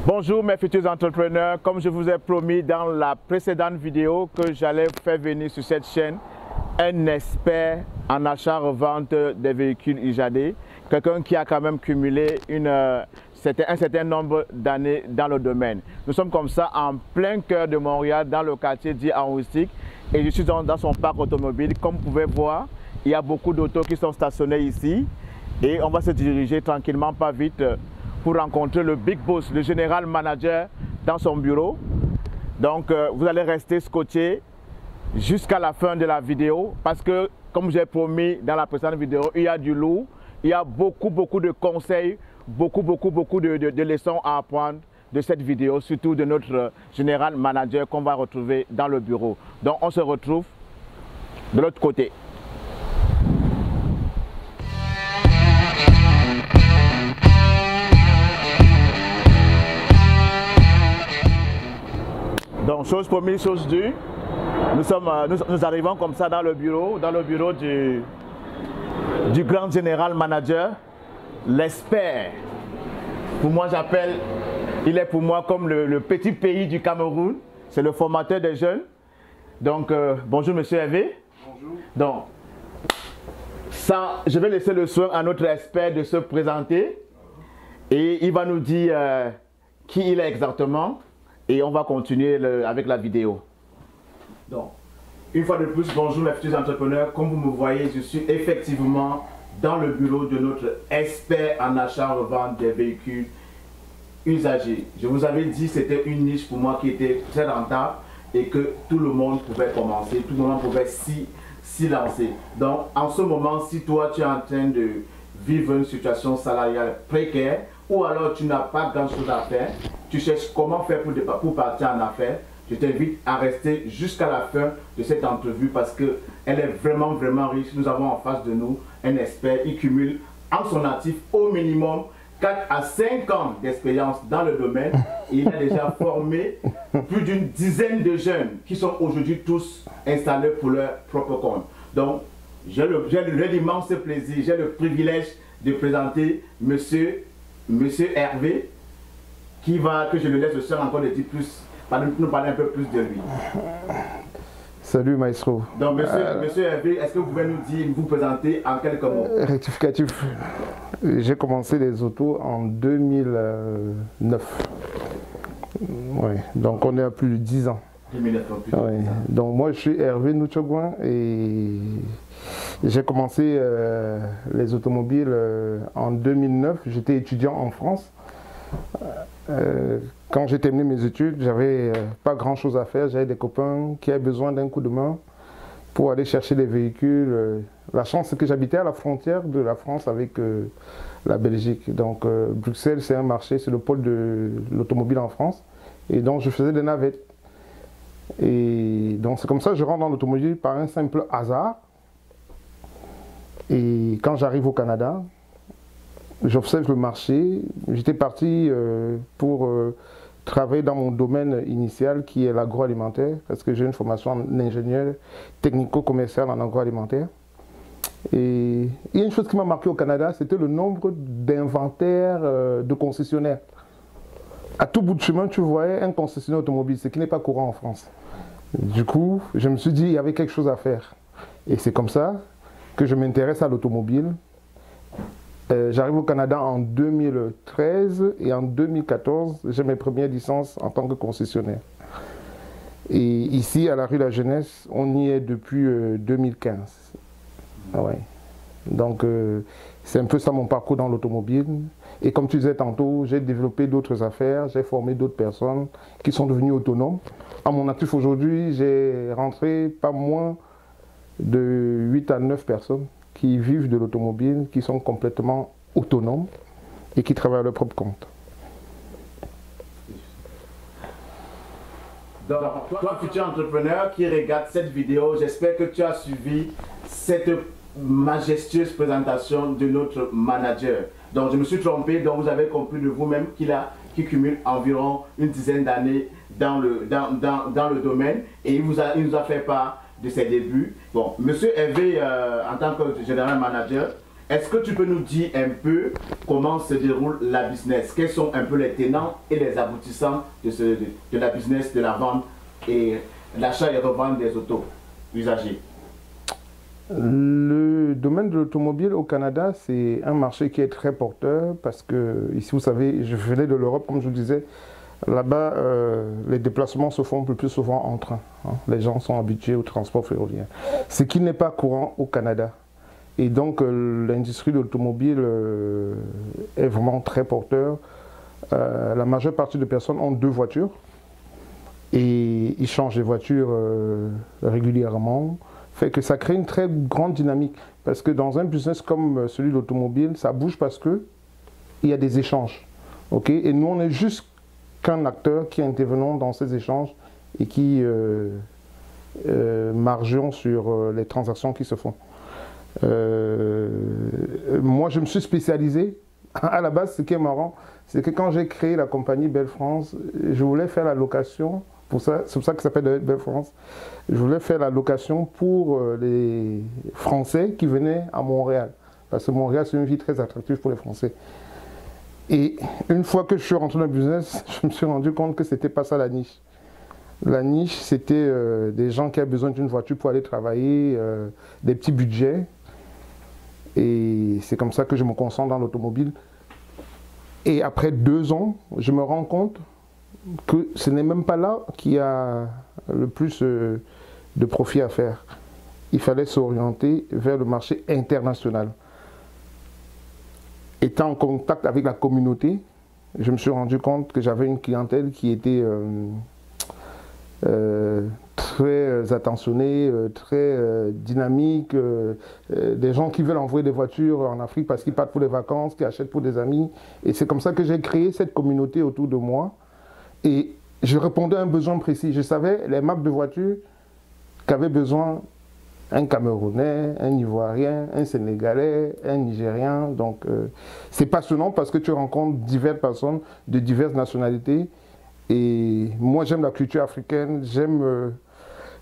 Bonjour mes futurs entrepreneurs, comme je vous ai promis dans la précédente vidéo que j'allais faire venir sur cette chaîne un expert en achat-revente des véhicules usagés, quelqu'un qui a quand même cumulé un certain nombre d'années dans le domaine. Nous sommes comme ça en plein cœur de Montréal, dans le quartier dit Henri-Stick, et je suis dans son parc automobile. Comme vous pouvez voir, il y a beaucoup d'autos qui sont stationnés ici et on va se diriger tranquillement, pas vite, pour rencontrer le Big Boss, le général manager dans son bureau. Donc vous allez rester scotché jusqu'à la fin de la vidéo parce que, comme j'ai promis dans la précédente vidéo, il y a du lourd, il y a beaucoup de conseils, beaucoup de leçons à apprendre de cette vidéo, surtout de notre général manager qu'on va retrouver dans le bureau. Donc on se retrouve de l'autre côté. Donc, chose promise, chose due, nous arrivons comme ça dans le bureau du grand général manager, l'expert. Pour moi, il est pour moi comme le petit pays du Cameroun, c'est le formateur des jeunes. Donc, bonjour Monsieur Hervé. Bonjour. Donc, je vais laisser le soin à notre expert de se présenter et il va nous dire qui il est exactement. Et on va continuer avec la vidéo. Donc, une fois de plus, bonjour mes futurs entrepreneurs. Comme vous me voyez, je suis effectivement dans le bureau de notre expert en achat-revente des véhicules usagés. Je vous avais dit que c'était une niche pour moi qui était très rentable et que tout le monde pouvait commencer, tout le monde pouvait s'y lancer. Donc, en ce moment, si toi tu es en train de vivre une situation salariale précaire, ou alors tu n'as pas grand chose à faire, tu cherches comment faire pour partir en affaires, je t'invite à rester jusqu'à la fin de cette entrevue parce qu'elle est vraiment riche. Nous avons en face de nous un expert, il cumule en son actif au minimum 4 à 5 ans d'expérience dans le domaine et il a déjà formé plus d'une dizaine de jeunes qui sont aujourd'hui tous installés pour leur propre compte. Donc, j'ai l'immense plaisir, j'ai le privilège de présenter Monsieur Hervé, que je le laisse le soir encore de dire plus, nous parler un peu plus de lui. Salut Maestro. Donc Monsieur Hervé, est-ce que vous pouvez vous présenter en quelques mots? Rectificatif. J'ai commencé les autos en 2009. Ouais, donc on est à plus de 10 ans. 2009, ouais. Donc moi je suis Hervé Noutchogouin et j'ai commencé les automobiles en 2009. J'étais étudiant en France. Quand j'ai terminé mes études, j'avais pas grand chose à faire. J'avais des copains qui avaient besoin d'un coup de main pour aller chercher des véhicules. La chance, c'est que j'habitais à la frontière de la France avec la Belgique. Donc Bruxelles, c'est un marché, c'est le pôle de l'automobile en France. Et donc je faisais des navettes. Et donc c'est comme ça que je rentre dans l'automobile par un simple hasard. Et quand j'arrive au Canada, j'observe le marché. J'étais parti pour travailler dans mon domaine initial qui est l'agroalimentaire parce que j'ai une formation en ingénieur technico-commercial en agroalimentaire. Et il y a une chose qui m'a marqué au Canada, c'était le nombre d'inventaires de concessionnaires. À tout bout de chemin, tu voyais un concessionnaire automobile, ce qui n'est pas courant en France. Du coup, je me suis dit, il y avait quelque chose à faire. Et c'est comme ça que je m'intéresse à l'automobile. J'arrive au Canada en 2013 et en 2014, j'ai mes premières licences en tant que concessionnaire. Et ici, à la rue La Jeunesse, on y est depuis 2015. Ouais. Donc, c'est un peu ça mon parcours dans l'automobile. Et comme tu disais tantôt, j'ai développé d'autres affaires, j'ai formé d'autres personnes qui sont devenues autonomes. À mon actif aujourd'hui, j'ai rentré pas moins de 8 à 9 personnes qui vivent de l'automobile, qui sont complètement autonomes et qui travaillent à leur propre compte. Donc, toi, futur entrepreneur qui regarde cette vidéo, j'espère que tu as suivi cette majestueuse présentation de notre manager. Donc, je me suis trompé, donc vous avez compris de vous-même qu'il cumule environ une dizaine d'années dans le domaine et il nous a fait part de ses débuts. Bon, Monsieur Hervé, en tant que général manager, Est-ce que tu peux nous dire un peu comment se déroule la business? Quels sont un peu les tenants et les aboutissants de la business, de la vente et l'achat et revente des autos usagées? Le domaine de l'automobile au Canada, c'est un marché qui est très porteur parce que, ici, vous savez, je venais de l'Europe, comme je vous disais, là-bas, les déplacements se font le plus souvent en train. Hein. Les gens sont habitués au transport ferroviaire. Ce qui n'est pas courant au Canada. Et donc, l'industrie de l'automobile est vraiment très porteur. La majeure partie des personnes ont 2 voitures et ils changent les voitures régulièrement. Fait que ça crée une très grande dynamique. Parce que dans un business comme celui de l'automobile, ça bouge parce qu'il y a des échanges. Okay? Et nous, on est juste qu'un acteur qui intervenons dans ces échanges et qui margeons sur les transactions qui se font. Moi, je me suis spécialisé. À la base, ce qui est marrant, c'est que quand j'ai créé la compagnie Belle France, je voulais faire la location. C'est pour ça que ça s'appelle Belle France. Je voulais faire la location pour les Français qui venaient à Montréal. Parce que Montréal, c'est une ville très attractive pour les Français. Et une fois que je suis rentré dans le business, je me suis rendu compte que ce n'était pas ça la niche. La niche, c'était des gens qui avaient besoin d'une voiture pour aller travailler, des petits budgets. Et c'est comme ça que je me concentre dans l'automobile. Et après 2 ans, je me rends compte que ce n'est même pas là qu'il y a le plus de profit à faire. Il fallait s'orienter vers le marché international. Étant en contact avec la communauté, je me suis rendu compte que j'avais une clientèle qui était très attentionnée, très dynamique, des gens qui veulent envoyer des voitures en Afrique parce qu'ils partent pour les vacances, qui achètent pour des amis. Et c'est comme ça que j'ai créé cette communauté autour de moi. Et je répondais à un besoin précis. Je savais les marques de voitures qu'avaient besoin un Camerounais, un Ivoirien, un Sénégalais, un Nigérien. Donc c'est passionnant parce que tu rencontres diverses personnes de diverses nationalités. Et moi j'aime la culture africaine, j'aime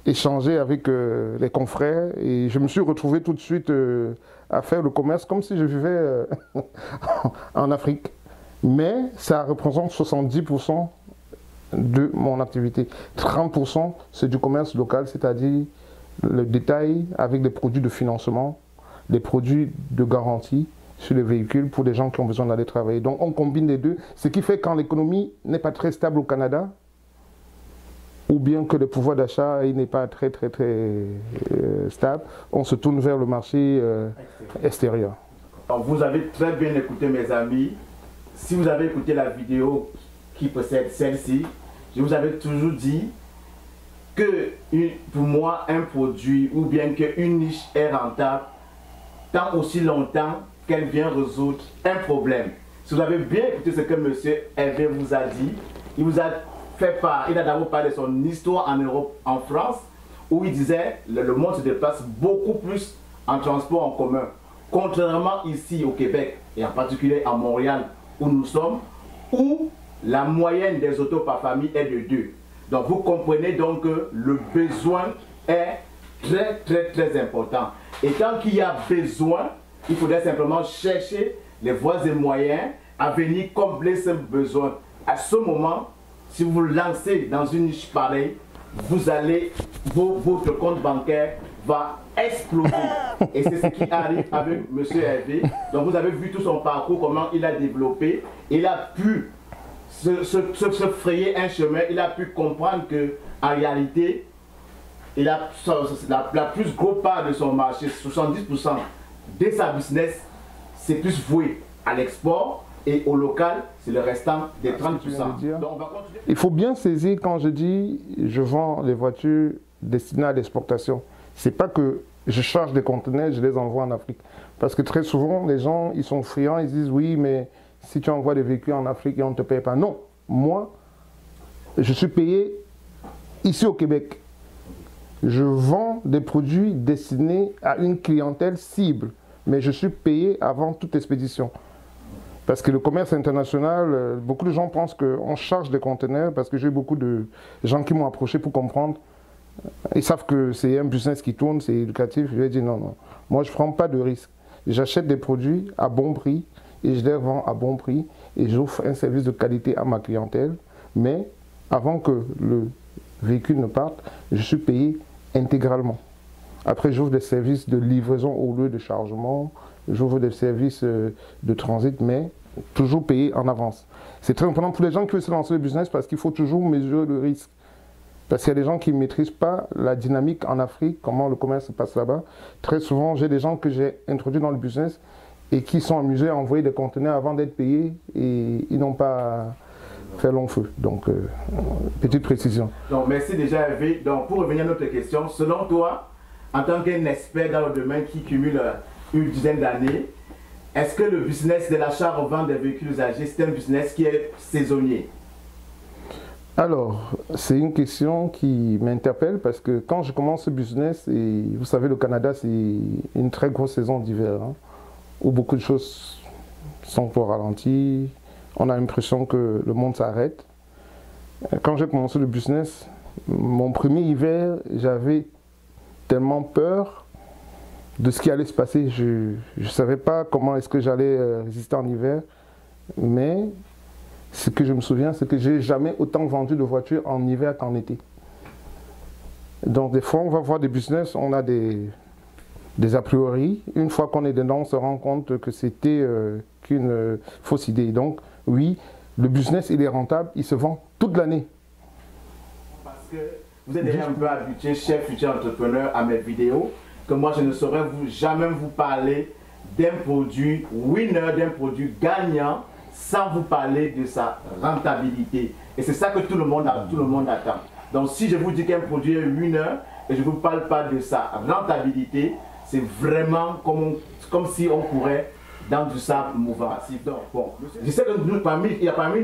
échanger avec les confrères. Et je me suis retrouvé tout de suite à faire le commerce comme si je vivais en Afrique. Mais ça représente 70% de mon activité. 30% c'est du commerce local, c'est-à-dire le détail avec des produits de financement, des produits de garantie sur les véhicules pour des gens qui ont besoin d'aller travailler. Donc on combine les deux, ce qui fait que quand l'économie n'est pas très stable au Canada, ou bien que le pouvoir d'achat n'est pas très stable, on se tourne vers le marché extérieur. Alors, vous avez très bien écouté mes amis. Si vous avez écouté la vidéo qui possède celle-ci, je vous avais toujours dit que pour moi un produit ou bien qu'une niche est rentable tant aussi longtemps qu'elle vient résoudre un problème. Si vous avez bien écouté ce que M. Hervé vous a dit, il vous a fait part, il a d'abord parlé de son histoire en Europe, en France, où il disait que le monde se déplace beaucoup plus en transport en commun. Contrairement ici au Québec, et en particulier à Montréal, où nous sommes, où la moyenne des autos par famille est de 2. Donc vous comprenez donc que le besoin est très important. Et tant qu'il y a besoin, il faudrait simplement chercher les voies et moyens à venir combler ce besoin. À ce moment, si vous vous lancez dans une niche pareille, vous allez, votre compte bancaire va exploser. Et c'est ce qui arrive avec M. Hervé. Donc vous avez vu tout son parcours, comment il a développé. Il a pu se frayer un chemin, il a pu comprendre qu'en réalité, il a la plus grosse part de son marché, 70% de sa business, c'est plus voué à l'export et au local, c'est le restant des 30%. Donc on va continuer. Il faut bien saisir quand je dis je vends les voitures destinées à l'exportation. C'est pas que je charge des conteneurs, je les envoie en Afrique. Parce que très souvent, les gens, ils sont friands, ils disent oui, mais si tu envoies des véhicules en Afrique et on ne te paye pas. Non, moi, je suis payé ici au Québec. Je vends des produits destinés à une clientèle cible, mais je suis payé avant toute expédition. Parce que le commerce international, beaucoup de gens pensent qu'on charge des conteneurs, parce que j'ai beaucoup de gens qui m'ont approché pour comprendre. Ils savent que c'est un business qui tourne, c'est éducatif. Je vais dire non. Moi, je ne prends pas de risque. j'achète des produits à bon prix et je les revends à bon prix et j'offre un service de qualité à ma clientèle. Mais avant que le véhicule ne parte, je suis payé intégralement. Après, j'ouvre des services de livraison au lieu de chargement, j'ouvre des services de transit, mais toujours payé en avance. C'est très important pour les gens qui veulent se lancer le business parce qu'il faut toujours mesurer le risque. Parce qu'il y a des gens qui ne maîtrisent pas la dynamique en Afrique, comment le commerce se passe là-bas. Très souvent, j'ai des gens que j'ai introduits dans le business et qui sont amusés à envoyer des conteneurs avant d'être payés et ils n'ont pas fait long feu. Donc, petite précision. Donc, merci déjà Hervé. Donc, pour revenir à notre question, selon toi, en tant qu'un expert dans le domaine qui cumule une dizaine d'années, est-ce que le business de l'achat-revente des véhicules usagés, c'est un business qui est saisonnier? Alors, c'est une question qui m'interpelle parce que quand je commence ce business, et vous savez, le Canada, c'est une très grosse saison d'hiver, hein, où beaucoup de choses sont au ralenti, on a l'impression que le monde s'arrête. Quand j'ai commencé le business, mon premier hiver, j'avais tellement peur de ce qui allait se passer. Je ne savais pas comment est-ce que j'allais résister en hiver, mais ce que je me souviens, c'est que je n'ai jamais autant vendu de voitures en hiver qu'en été. Donc des fois, on va voir des business, on a des a priori. Une fois qu'on est dedans, on se rend compte que c'était qu'une fausse idée. Donc oui, le business, il est rentable, il se vend toute l'année. Parce que vous êtes déjà un peu habitué, chef futur entrepreneur, à mes vidéos, que moi, je ne saurais jamais vous parler d'un produit winner, d'un produit gagnant, sans vous parler de sa rentabilité. Et c'est ça que tout le monde attend. Donc si je vous dis qu'un produit est winner et je ne vous parle pas de sa rentabilité, c'est vraiment comme si on courait dans du sable mouvant. Donc, bon, je sais que parmi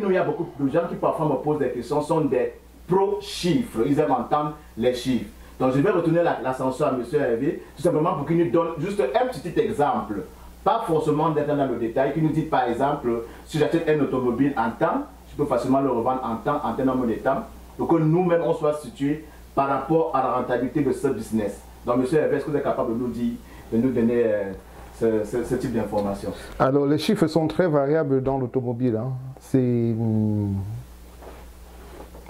nous, il y a beaucoup de gens qui parfois me posent des questions, sont des pro-chiffres. Ils aiment entendre les chiffres. Donc je vais retourner l'ascenseur à M. Hervé, tout simplement pour qu'il nous donne juste un petit exemple. Pas forcément d'être dans le détail, qui nous dit par exemple, si j'achète un automobile en temps, je peux facilement le revendre en temps, en termes de temps, pour que nous-mêmes on soit situés par rapport à la rentabilité de ce business. Donc, M. Hervé, est-ce que vous êtes capable de nous donner ce type d'informations? Alors, les chiffres sont très variables dans l'automobile. Hein.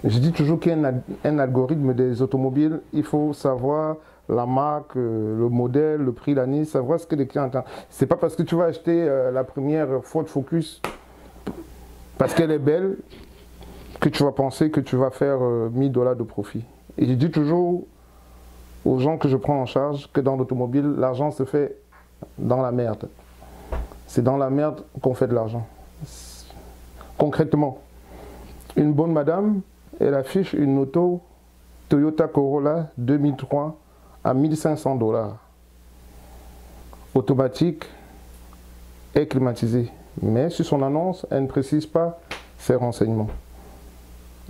Je dis toujours qu'il y a un algorithme des automobiles, il faut savoir la marque, le modèle, le prix, l'année, savoir ce que les clients attendent. C'est pas parce que tu vas acheter la première Ford Focus parce qu'elle est belle que tu vas penser que tu vas faire 1000 $ de profit. Et je dis toujours aux gens que je prends en charge que dans l'automobile, l'argent se fait dans la merde. C'est dans la merde qu'on fait de l'argent. Concrètement, une bonne madame, elle affiche une auto Toyota Corolla 2003 à 1500 $. Automatique et climatisée. Mais sur son annonce, elle ne précise pas ses renseignements.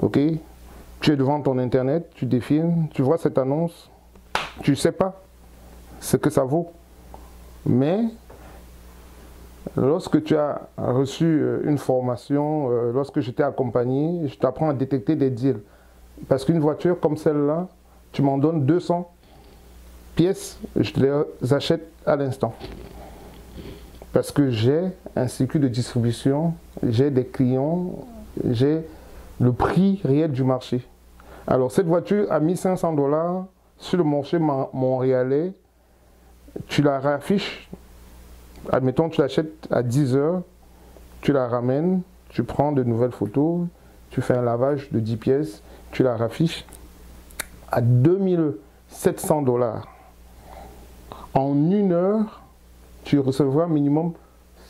Ok? Tu es devant ton internet, tu défiles, tu vois cette annonce, tu ne sais pas ce que ça vaut. Mais lorsque tu as reçu une formation, lorsque je t'ai accompagné, je t'apprends à détecter des deals. Parce qu'une voiture comme celle-là, tu m'en donnes 200 pièces, je les achète à l'instant. Parce que j'ai un circuit de distribution, j'ai des clients, j'ai le prix réel du marché. Alors cette voiture à 1500 $ sur le marché montréalais, tu la raffiches, admettons tu l'achètes à 10 h, tu la ramènes, tu prends de nouvelles photos, tu fais un lavage de 10 pièces, tu la raffiches à 2700 $. En 1 heure, tu recevras minimum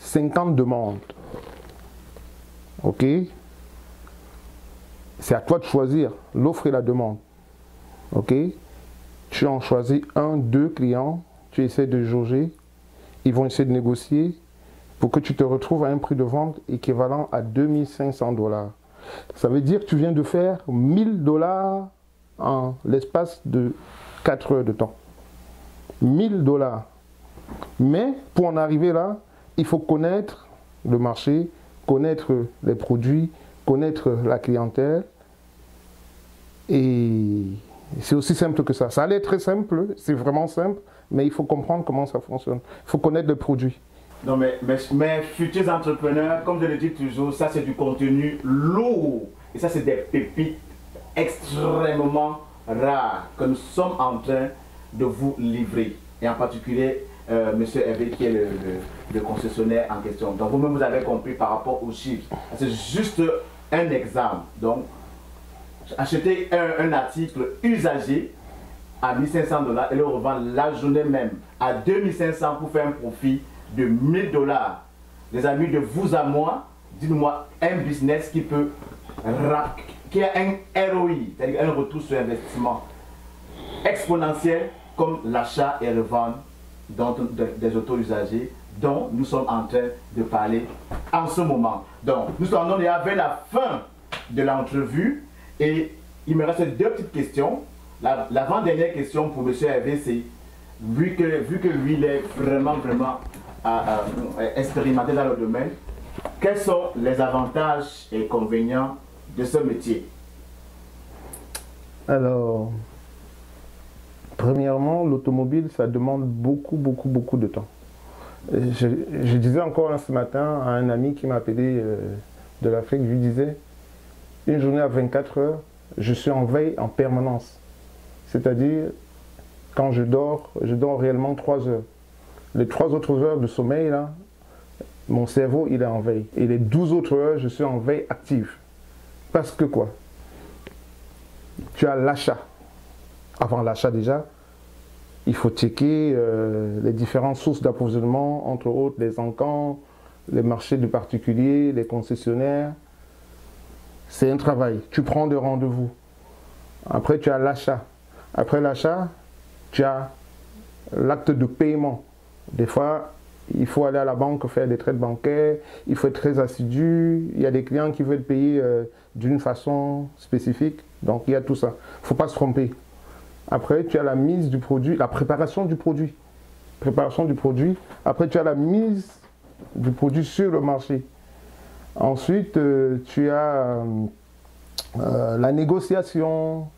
50 demandes. Ok? C'est à toi de choisir l'offre et la demande. Ok? Tu en choisis 1, 2 clients, tu essaies de jauger, ils vont essayer de négocier pour que tu te retrouves à un prix de vente équivalent à 2500 $. Ça veut dire que tu viens de faire 1000 $ en l'espace de 4 heures de temps. 1000 $. Mais pour en arriver là, il faut connaître le marché, connaître les produits, connaître la clientèle et C'est aussi simple que ça. Ça allait être très simple, c'est vraiment simple, mais il faut comprendre comment ça fonctionne. Il faut connaître le produit. Non, mais futurs entrepreneurs, comme je le dis toujours, ça c'est du contenu lourd. Et ça c'est des pépites extrêmement rares que nous sommes en train de vous livrer. Et en particulier, Monsieur Hervé qui est le concessionnaire en question. Donc vous-même vous avez compris par rapport aux chiffres. C'est juste un exemple. Donc, acheter un article usagé à 1500 $ et le revendre la journée même à 2500 pour faire un profit de 1000 $. Les amis, de vous à moi, dites-moi un business qui peut qui a un ROI, c'est-à-dire un retour sur investissement exponentiel comme l'achat et revente des autos usagées dont nous sommes en train de parler en ce moment. Donc, nous sommes vers la fin de l'entrevue et il me reste deux petites questions. L'avant-dernière question pour M. Hervé, c'est vu que lui, il est vraiment expérimenté dans le domaine, quels sont les avantages et inconvénients de ce métier? Alors, premièrement, l'automobile, ça demande beaucoup de temps. Je disais encore ce matin à un ami qui m'a appelé de l'Afrique, je lui disais, une journée à 24 heures, je suis en veille en permanence. C'est-à-dire, quand je dors réellement 3 heures. Les 3 autres heures de sommeil, là, mon cerveau, il est en veille. Et les 12 autres heures, je suis en veille active. Parce que quoi? Tu as l'achat. Avant l'achat déjà, il faut checker les différentes sources d'approvisionnement, entre autres les encans, les marchés de particuliers, les concessionnaires. C'est un travail. Tu prends des rendez-vous. Après, tu as l'achat. Après l'achat, tu as l'acte de paiement. Des fois, il faut aller à la banque faire des traites bancaires, il faut être très assidu. Il y a des clients qui veulent payer d'une façon spécifique. Donc, il y a tout ça. Il ne faut pas se tromper. Après, tu as la mise du produit, la préparation du produit. Préparation du produit. Après, tu as la mise du produit sur le marché. Ensuite, tu as la négociation.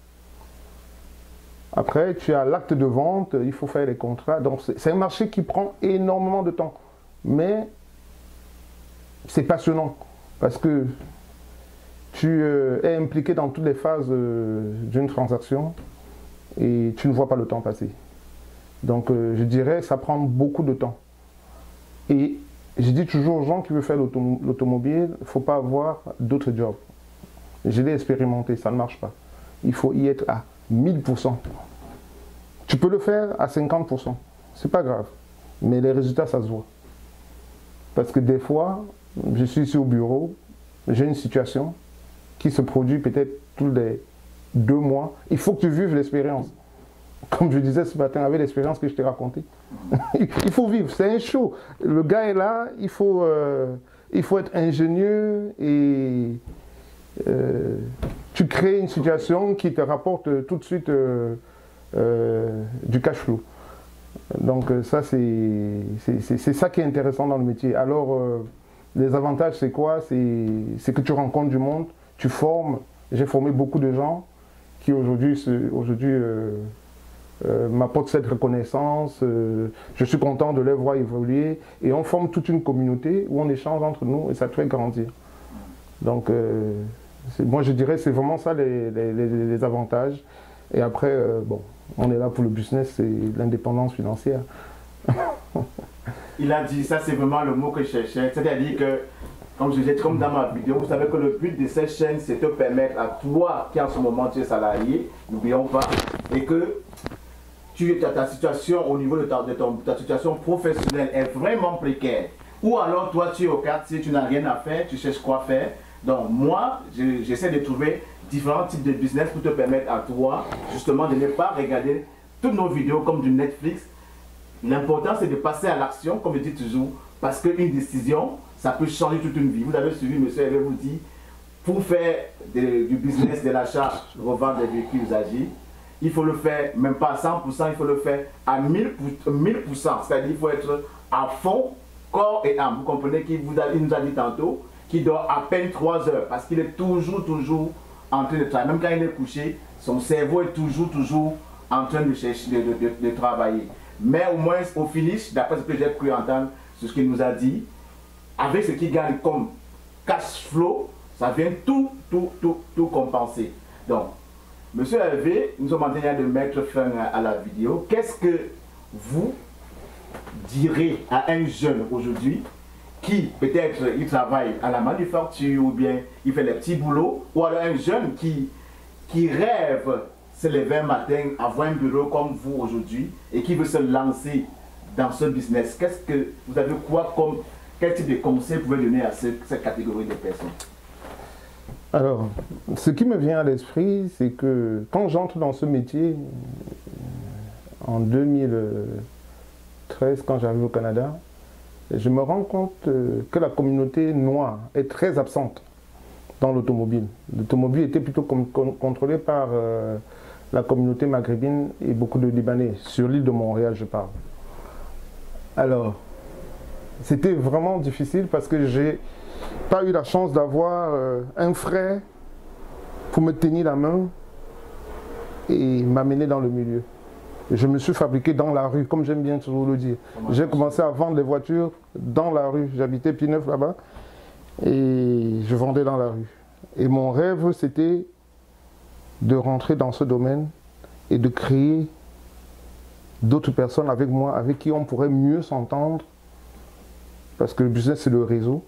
Après, tu as l'acte de vente, il faut faire les contrats. Donc, c'est un marché qui prend énormément de temps. Mais c'est passionnant parce que tu es impliqué dans toutes les phases d'une transaction et tu ne vois pas le temps passer. Donc, je dirais, ça prend beaucoup de temps. Et je dis toujours aux gens qui veulent faire l'automobile, il ne faut pas avoir d'autres jobs. Je l'ai expérimenté, ça ne marche pas. Il faut y être à 1000%. Tu peux le faire à 50%. C'est pas grave. Mais les résultats, ça se voit. Parce que des fois, je suis ici au bureau, j'ai une situation qui se produit peut-être tous les 2 mois. Il faut que tu vives l'expérience. Comme je disais ce matin avec l'expérience que je t'ai racontée. Il faut vivre, c'est un show. Le gars est là, il faut être ingénieux et tu crées une situation qui te rapporte tout de suite du cash flow. Donc ça, c'est ça qui est intéressant dans le métier. Alors, les avantages, c'est quoi? C'est que tu rencontres du monde, tu formes. J'ai formé beaucoup de gens qui aujourd'hui m'apportent cette reconnaissance. Je suis content de les voir évoluer. Et on forme toute une communauté où on échange entre nous et ça te fait grandir. Donc, moi je dirais c'est vraiment ça les avantages. Et après, bon, on est là pour le business, c'est l'indépendance financière. Il a dit, ça c'est vraiment le mot que je cherchais. C'est-à-dire que, comme je disais, comme dans ma vidéo, vous savez que le but de cette chaîne, c'est de te permettre à toi qui en ce moment tu es salarié, n'oublions pas, et que ta situation au niveau de ta situation professionnelle est vraiment précaire. Ou alors toi tu es au quartier, tu n'as rien à faire, tu cherches quoi faire. Donc moi, j'essaie de trouver différents types de business pour te permettre à toi justement de ne pas regarder toutes nos vidéos comme du Netflix. L'important c'est de passer à l'action, comme je dis toujours, parce qu'une décision, ça peut changer toute une vie. Vous avez suivi, monsieur Hervé vous dit, pour faire du business de l'achat, revente des véhicules usagés, il faut le faire même pas à 100%, il faut le faire à 1000%. C'est-à-dire qu'il faut être à fond, corps et âme. Vous comprenez qu'il nous a dit tantôt qu'il dort à peine 3 heures parce qu'il est toujours en train de travailler. Même quand il est couché, Son cerveau est toujours en train de chercher, de travailler. Mais au moins, au finish, d'après ce que j'ai pu entendre, c'est ce qu'il nous a dit, avec ce qu'il gagne comme cash flow, ça vient tout compenser. Donc, Monsieur Hervé, nous sommes en train de mettre fin à la vidéo. Qu'est-ce que vous direz à un jeune aujourd'hui qui peut-être il travaille à la manufacture ou bien il fait les petits boulots, ou alors un jeune qui rêve se lever un matin, avoir un bureau comme vous aujourd'hui et qui veut se lancer dans ce business? Qu'est-ce que vous avez quel type de conseil vous pouvez donner à cette catégorie de personnes? Alors, ce qui me vient à l'esprit, c'est que quand j'entre dans ce métier, en 2013, quand j'arrive au Canada, je me rends compte que la communauté noire est très absente dans l'automobile. L'automobile était plutôt contrôlée par la communauté maghrébine et beaucoup de Libanais, sur l'île de Montréal, je parle. Alors, c'était vraiment difficile parce que j'ai pas eu la chance d'avoir un frère pour me tenir la main et m'amener dans le milieu. Je me suis fabriqué dans la rue, comme j'aime bien toujours le dire. J'ai commencé à vendre des voitures dans la rue. J'habitais Pineuf là-bas et je vendais dans la rue. Et mon rêve, c'était de rentrer dans ce domaine et de créer d'autres personnes avec moi, avec qui on pourrait mieux s'entendre, parce que le business, c'est le réseau,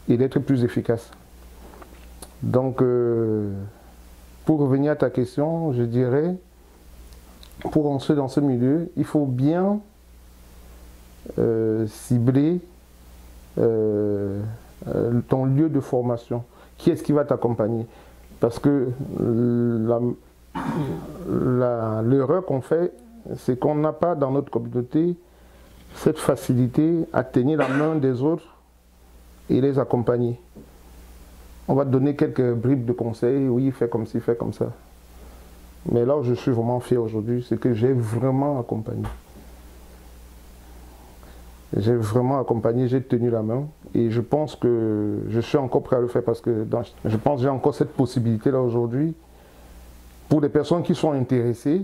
et d'être plus efficace. Donc, pour revenir à ta question, je dirais, pour entrer dans ce milieu, il faut bien cibler ton lieu de formation. Qui est-ce qui va t'accompagner? Parce que l'erreur qu'on fait, c'est qu'on n'a pas dans notre communauté cette facilité à tenir la main des autres et les accompagner. On va te donner quelques bribes de conseils, oui, fais comme ci, fais comme ça. Mais là où je suis vraiment fier aujourd'hui, c'est que j'ai vraiment accompagné. J'ai vraiment accompagné, j'ai tenu la main et je pense que je suis encore prêt à le faire parce que je pense que j'ai encore cette possibilité là aujourd'hui pour les personnes qui sont intéressées,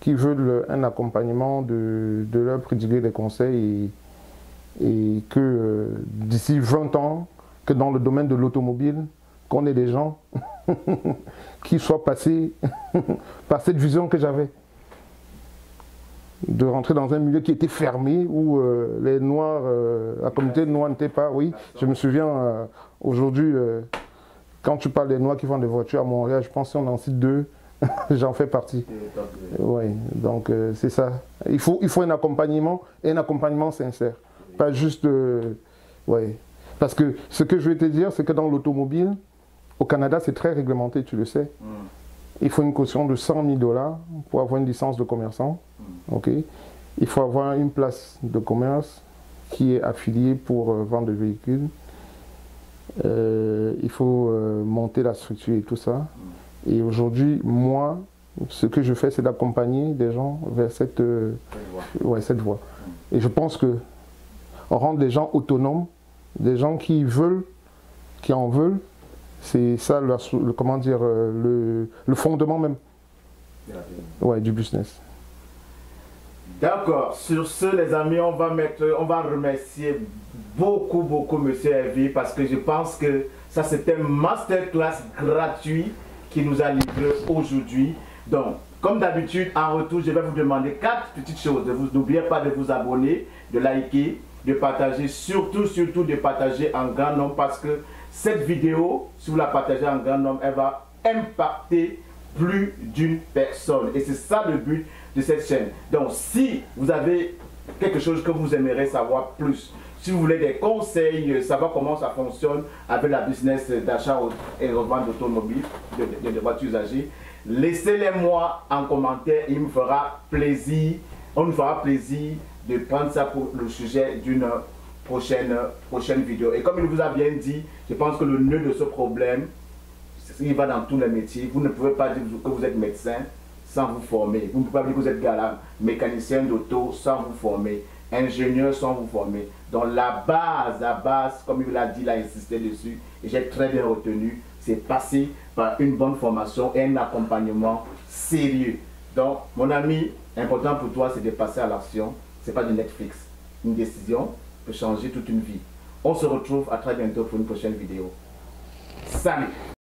qui veulent un accompagnement, de leur prodiguer des conseils et que d'ici 20 ans, que dans le domaine de l'automobile, qu'on ait des gens qui soient passés par cette vision que j'avais, de rentrer dans un milieu qui était fermé, où les Noirs, la communauté noire n'était pas, oui, je me souviens aujourd'hui, quand tu parles des Noirs qui vendent des voitures à Montréal, je pense qu'on en cite 2, j'en fais partie. Oui, donc c'est ça. Il faut un accompagnement, et un accompagnement sincère, pas juste, ouais. Parce que ce que je vais te dire, c'est que dans l'automobile, au Canada, c'est très réglementé, tu le sais. Il faut une caution de 100 000 $ pour avoir une licence de commerçant. Okay. Il faut avoir une place de commerce qui est affiliée pour vendre des véhicules. Il faut monter la structure et tout ça. Et aujourd'hui, moi, ce que je fais, c'est d'accompagner des gens vers cette voie. Et je pense que on rend des gens autonomes, des gens qui en veulent. C'est ça, comment dire, le fondement même du business. D'accord. Sur ce, les amis, on va remercier beaucoup M. Hervé parce que je pense que ça c'était un masterclass gratuit qui nous a livré aujourd'hui. Donc, comme d'habitude, en retour, je vais vous demander 4 petites choses. N'oubliez pas de vous abonner, de liker, de partager, surtout de partager en grand nombre parce que cette vidéo, si vous la partagez en grand nombre, elle va impacter plus d'une personne. Et c'est ça le but de cette chaîne. Donc, si vous avez quelque chose que vous aimeriez savoir plus, si vous voulez des conseils, savoir comment ça fonctionne avec la business d'achat et revente d'automobiles, de voitures usagées, laissez-les moi en commentaire. Il me fera plaisir, on nous fera plaisir de prendre ça pour le sujet d'une prochaine vidéo. Et comme il vous a bien dit, je pense que le nœud de ce problème, il va dans tous les métiers. Vous ne pouvez pas dire que vous êtes médecin sans vous former. Vous ne pouvez pas dire que vous êtes mécanicien d'auto sans vous former. Ingénieur sans vous former. Donc la base, comme il l'a dit, il a insisté dessus, et j'ai très bien retenu, c'est passer par une bonne formation et un accompagnement sérieux. Donc, mon ami, important pour toi, c'est de passer à l'action. Ce n'est pas du Netflix. Une décision peut changer toute une vie. On se retrouve à très bientôt pour une prochaine vidéo. Salut!